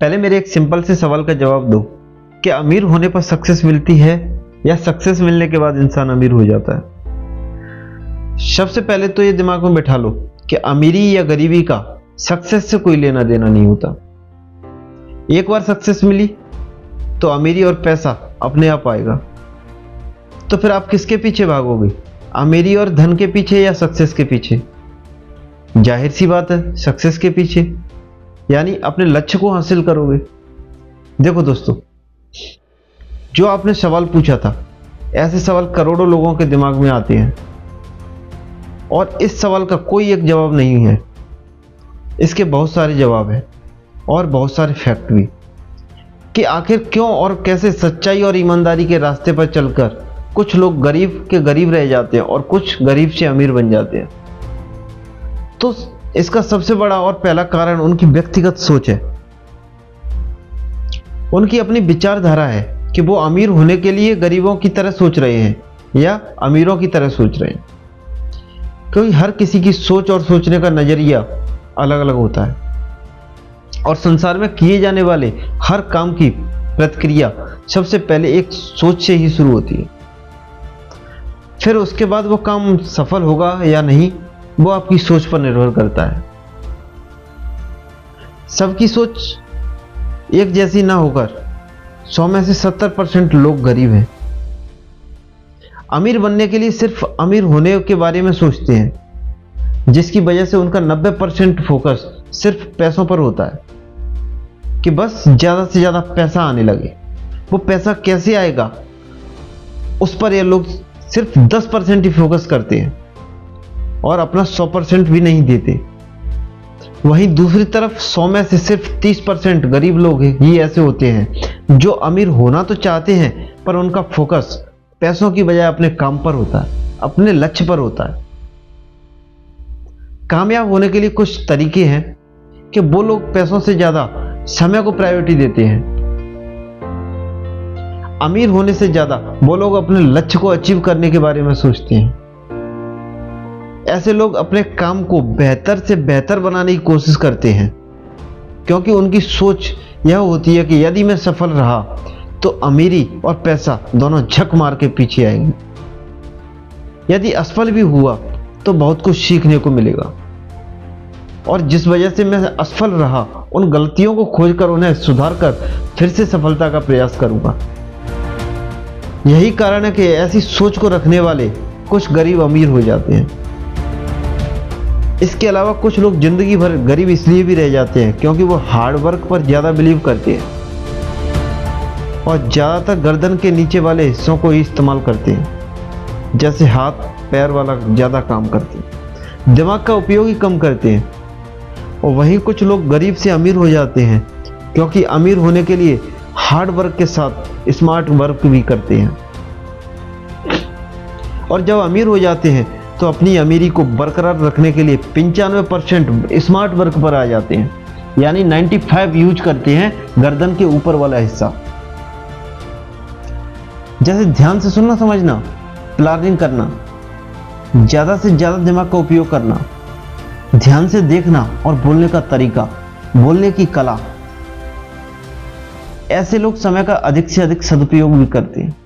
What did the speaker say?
पहले मेरे एक सिंपल से सवाल का जवाब दो कि अमीर होने पर सक्सेस मिलती है या सक्सेस मिलने के बाद इंसान अमीर हो जाता है। सबसे पहले तो ये दिमाग में बैठा लो कि अमीरी या गरीबी का सक्सेस से कोई लेना देना नहीं होता। एक बार सक्सेस मिली तो अमीरी और पैसा अपने आप आएगा। तो फिर आप किसके पीछे भागोगे, अमीरी और धन के पीछे या सक्सेस के पीछे? जाहिर सी बात है सक्सेस के पीछे, यानी अपने लक्ष्य को हासिल करोगे। देखो दोस्तों, जो आपने सवाल पूछा था, ऐसे सवाल करोड़ों लोगों के दिमाग में आते हैं और इस सवाल का कोई एक जवाब नहीं है। इसके बहुत सारे जवाब हैं और बहुत सारे फैक्ट भी कि आखिर क्यों और कैसे सच्चाई और ईमानदारी के रास्ते पर चलकर कुछ लोग गरीब के गरीब रह जाते हैं और कुछ गरीब से अमीर बन जाते हैं। तो इसका सबसे बड़ा और पहला कारण उनकी व्यक्तिगत सोच है। उनकी अपनी विचारधारा है कि वो अमीर होने के लिए गरीबों की तरह सोच रहे हैं या अमीरों की तरह सोच रहे हैं। क्योंकि हर किसी की सोच और सोचने का नजरिया अलग अलग होता है और संसार में किए जाने वाले हर काम की प्रतिक्रिया सबसे पहले एक सोच से ही शुरू होती है। फिर उसके बाद वो काम सफल होगा या नहीं, वो आपकी सोच पर निर्भर करता है। सबकी सोच एक जैसी ना होकर 100 में से 70% लोग गरीब हैं। अमीर बनने के लिए सिर्फ अमीर होने के बारे में सोचते हैं, जिसकी वजह से उनका 90% फोकस सिर्फ पैसों पर होता है कि बस ज्यादा से ज्यादा पैसा आने लगे। वो पैसा कैसे आएगा उस पर ये लोग सिर्फ 10% ही फोकस करते हैं और अपना 100% भी नहीं देते। वहीं दूसरी तरफ 100 में से सिर्फ 30% गरीब लोग ही ऐसे होते हैं जो अमीर होना तो चाहते हैं, पर उनका फोकस पैसों की बजाय अपने काम पर होता है, अपने लक्ष्य पर होता है। कामयाब होने के लिए कुछ तरीके हैं कि वो लोग पैसों से ज्यादा समय को प्रायोरिटी देते हैं। अमीर होने से ज्यादा वो लोग अपने लक्ष्य को अचीव करने के बारे में सोचते हैं। ऐसे लोग अपने काम को बेहतर से बेहतर बनाने की कोशिश करते हैं, क्योंकि उनकी सोच यह होती है कि यदि मैं सफल रहा तो अमीरी और पैसा दोनों झक मार के पीछे आएंगे। यदि असफल भी हुआ तो बहुत कुछ सीखने को मिलेगा और जिस वजह से मैं असफल रहा, उन गलतियों को खोजकर उन्हें सुधार कर फिर से सफलता का प्रयास करूंगा। यही कारण है कि ऐसी सोच को रखने वाले कुछ गरीब अमीर हो जाते हैं। इसके अलावा कुछ लोग जिंदगी भर गरीब इसलिए भी रह जाते हैं क्योंकि वो हार्ड वर्क पर ज्यादा बिलीव करते हैं और ज्यादातर गर्दन के नीचे वाले हिस्सों को ही इस्तेमाल करते हैं, जैसे हाथ पैर वाला ज्यादा काम करते हैं, दिमाग का उपयोग ही कम करते हैं। और वहीं कुछ लोग गरीब से अमीर हो जाते हैं क्योंकि अमीर होने के लिए हार्ड वर्क के साथ स्मार्ट वर्क भी करते हैं और जब अमीर हो जाते हैं तो अपनी अमीरी को बरकरार रखने के लिए 95% स्मार्ट वर्क पर आ जाते हैं, यानी 95 यूज करते हैं गर्दन के ऊपर वाला हिस्सा। जैसे ध्यान से सुनना समझना, प्लानिंग करना, ज्यादा से ज्यादा दिमाग का उपयोग करना, ध्यान से देखना और बोलने का तरीका, बोलने की कला। ऐसे लोग समय का अधिक से अधिक सदुपयोग भी करते हैं।